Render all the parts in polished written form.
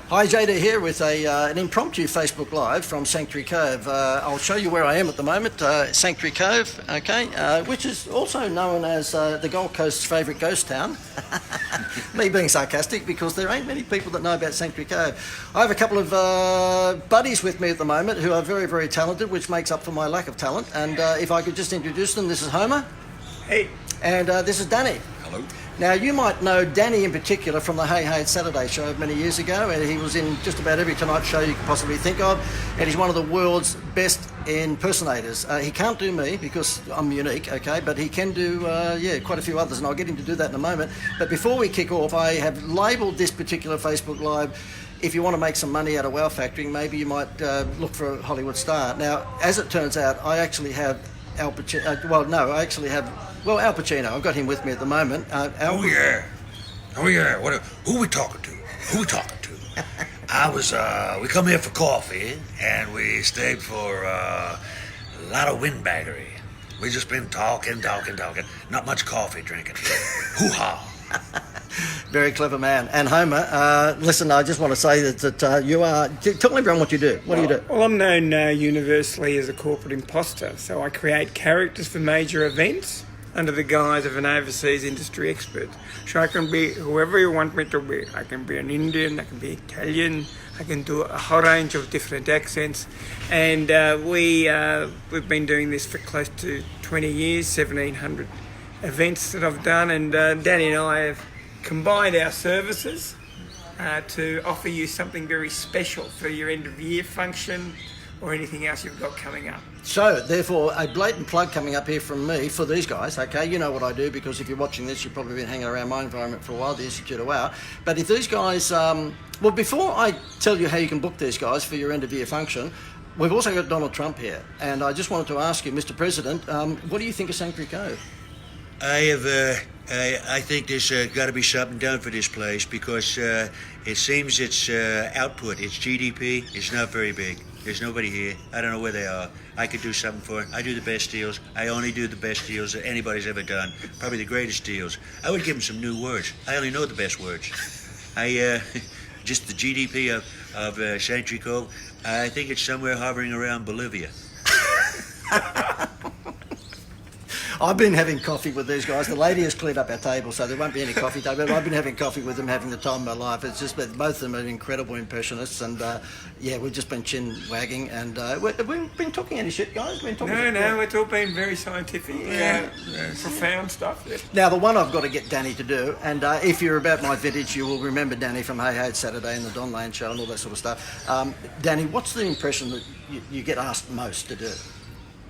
Hi, JD here with an impromptu Facebook Live from Sanctuary Cove. I'll show you where I am at the moment, Sanctuary Cove, okay, which is also known as the Gold Coast's favourite ghost town. Me being sarcastic, because there ain't many people that know about Sanctuary Cove. I have a couple of buddies with me at the moment who are very, very talented, which makes up for my lack of talent. And if I could just introduce them, this is Homer. Hey. And this is Danny. Hello. Now, you might know Danny in particular from the Hey Hey It's Saturday show many years ago, and he was in just about every Tonight show you could possibly think of, and he's one of the world's best impersonators. He can't do me because I'm unique, okay, but he can do, quite a few others, and I'll get him to do that in a moment. But before we kick off, I have labelled this particular Facebook Live, if you want to make some money out of Wow Factoring, maybe you might look for a Hollywood star. Now, as it turns out, I actually have Al Pacino. Al Pacino. I've got him with me at the moment. Oh yeah. Who we talking to? We come here for coffee, and we stayed for a lot of windbaggery. We just been talking. Not much coffee drinking. Hoo-ha. Very clever man. And Homer, listen, I just want to say that you are... Tell everyone what you do. What do you do? Well, I'm known universally as a corporate imposter, so I create characters for major events under the guise of an overseas industry expert. So I can be whoever you want me to be. I can be an Indian, I can be Italian, I can do a whole range of different accents. And we've been doing this for close to 20 years, 1,700 events that I've done, and Danny and I have combined our services to offer you something very special for your end of year function or anything else you've got coming up. So, therefore, a blatant plug coming up here from me for these guys, okay? You know what I do, because if you're watching this, you've probably been hanging around my environment for a while, the Institute of Wow. But if these guys... well, before I tell you how you can book these guys for your end-of-year function, we've also got Donald Trump here. And I just wanted to ask you, Mr. President, what do you think of Sanctuary Cove? I think there's got to be something done for this place, because it seems its output, its GDP, is not very big. There's nobody here. I don't know where they are. I could do something for it. I do the best deals. I only do the best deals that anybody's ever done. Probably the greatest deals. I would give them some new words. I only know the best words. Just the GDP of Sanctuary Cove, I think it's somewhere hovering around Bolivia. I've been having coffee with these guys. The lady has cleared up our table, so there won't be any coffee time. But I've been having coffee with them, having the time of my life. It's just that both of them are incredible impressionists, and we've just been chin wagging, and we've been talking any shit, guys. No, it's all been very scientific, profound stuff. Yeah. Now, the one I've got to get Danny to do, and if you're about my vintage, you will remember Danny from Hey Hey It's Saturday and the Don Lane show and all that sort of stuff. Danny, what's the impression that you get asked most to do?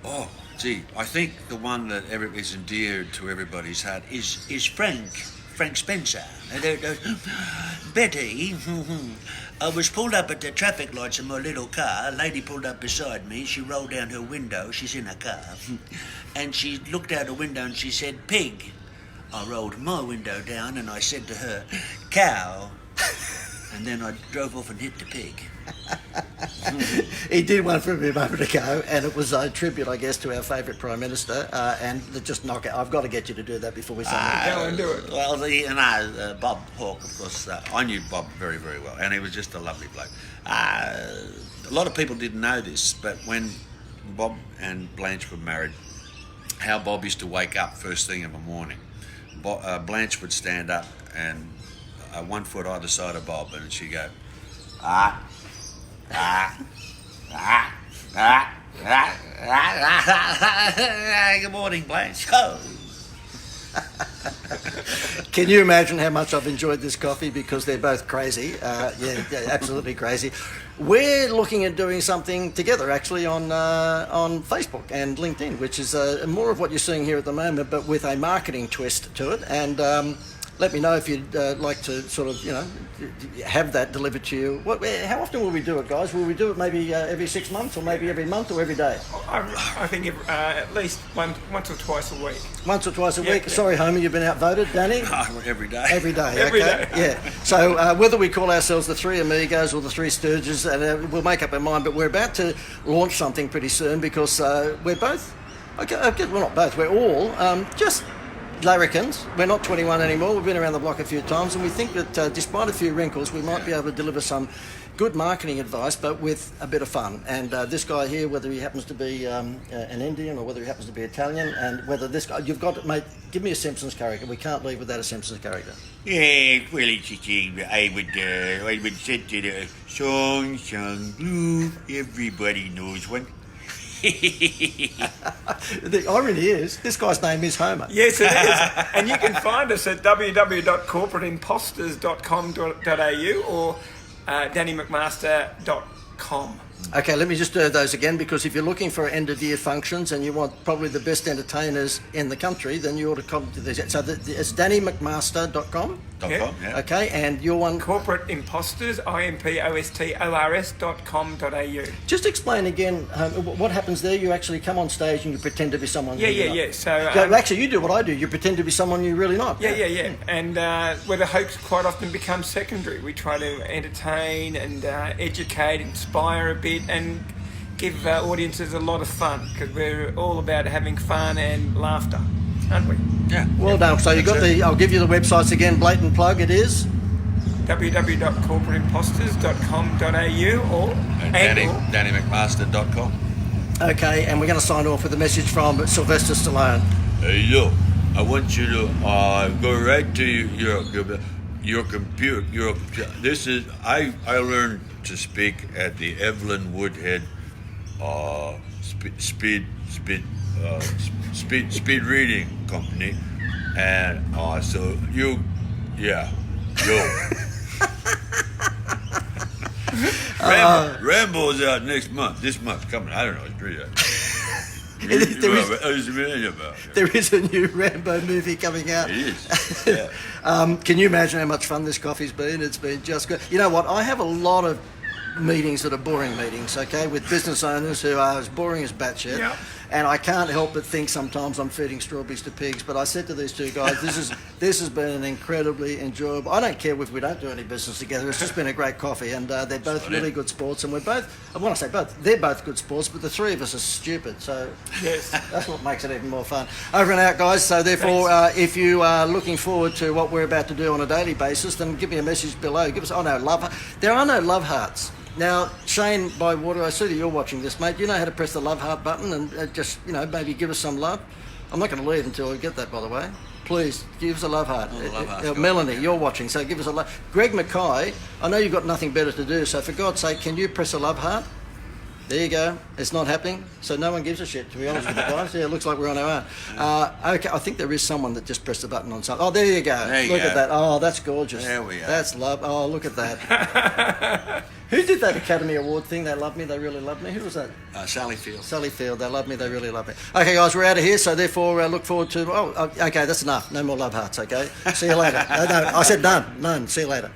Oh, gee, I think the one that is endeared to everybody's heart is Frank Spencer. Betty, I was pulled up at the traffic lights in my little car. A lady pulled up beside me. She rolled down her window. She's in a car. And she looked out the window and she said, "Pig." I rolled my window down and I said to her, "Cow." And then I drove off and hit the pig. He did one for me a moment ago, and it was a tribute, I guess, to our favourite Prime Minister, and just knock it. I've got to get you to do that before we start. Go and do it. Well, Bob Hawke, of course, I knew Bob very, very well, and he was just a lovely bloke. A lot of people didn't know this, but when Bob and Blanche were married, how Bob used to wake up first thing in the morning. Blanche would stand up and 1 foot either side of Bob, and she'd go, good morning, Blanche. Oh. Can you imagine how much I've enjoyed this coffee, because they're both crazy? Absolutely crazy. We're looking at doing something together, actually, on Facebook and LinkedIn, which is more of what you're seeing here at the moment, but with a marketing twist to it. And let me know if you'd like to sort of, have that delivered to you. How often will we do it, guys? Will we do it maybe every 6 months, or maybe every month, or every day? I think at least once or twice a week. Once or twice a week? Yeah. Sorry, Homer, you've been outvoted. Danny? Every day. Every day, okay. Every day. Yeah. So whether we call ourselves the Three Amigos or the Three Sturges, we'll make up our mind, but we're about to launch something pretty soon, because we're both, okay, well, not both, we're all just larrikins. We're not 21 anymore. We've been around the block a few times, and we think that despite a few wrinkles, we might be able to deliver some good marketing advice, but with a bit of fun. And this guy here, whether he happens to be an Indian or whether he happens to be Italian, and whether this guy, you've got to, mate, give me a Simpsons character. We can't leave without a Simpsons character. Yeah, well, it's just, I would say to the song, blue, everybody knows one. The irony is, this guy's name is Homer. Yes, it is. And you can find us at www.corporateimposters.com.au or DannyMcMaster.com. Okay, let me just do those again, because if you're looking for end-of-year functions and you want probably the best entertainers in the country, then you ought to come to this. So it's DannyMcMaster.com. .com, yeah. Okay, and your one... Corporate Imposters, IMPOSTORS.com.au. Just explain again what happens there. You actually come on stage and you pretend to be someone. Yeah. So actually, you do what I do. You pretend to be someone you're really not. Yeah. And where the hoax quite often becomes secondary. We try to entertain and educate, inspire a bit, and give audiences a lot of fun, because we're all about having fun and laughter, aren't we? Yeah. Well done. So you got the. I'll give you the websites again. Blatant plug. It is www.corporateimposters.com.au or DannyMcMaster.com. okay. And we're going to sign off with a message from Sylvester Stallone. Hey, yo, I want you to go right to your computer. I learned to speak at the Evelyn Woodhead speed reading company, and so yo. Rambo's out next month. This month coming. I don't know. It's pretty. There is a new Rambo movie coming out. It is. Yeah. Can you imagine how much fun this coffee's been? It's been just good. You know what? I have a lot of meetings that are boring meetings, okay, with business owners who are as boring as batshit. Yeah. And I can't help but think sometimes I'm feeding strawberries to pigs. But I said to these two guys, this has been an incredibly enjoyable. I don't care if we don't do any business together. It's just been a great coffee, and they're both really good sports. And we're both. When I say both, they're both good sports, but the three of us are stupid. So Yes. that's what makes it even more fun. Over and out, guys. So therefore, if you are looking forward to what we're about to do on a daily basis, then give me a message below. Give us. Oh no, love. There are no love hearts. Now, Shane Bywater, I see that you're watching this, mate. Do you know how to press the love heart button and just, maybe give us some love? I'm not going to leave until I get that, by the way. Please, give us a love heart. Oh, the love heart's Melanie, you're watching, so give us a love. Greg Mackay, I know you've got nothing better to do, so for God's sake, can you press a love heart? There you go. It's not happening, so no one gives a shit, to be honest with you guys. Yeah, it looks like we're on our own. Okay, I think there is someone that just pressed the button on something. Oh, there you go. There you look go. at that. Oh, that's gorgeous. There we are. That's love. Oh, look at that. Who did that Academy Award thing? They love me, they really love me. Who was that? Sally Field. Sally Field. They love me, they really love me. Okay, guys, we're out of here, so therefore look forward to... okay, that's enough. No more love hearts, okay? See you later. No, I said none. See you later.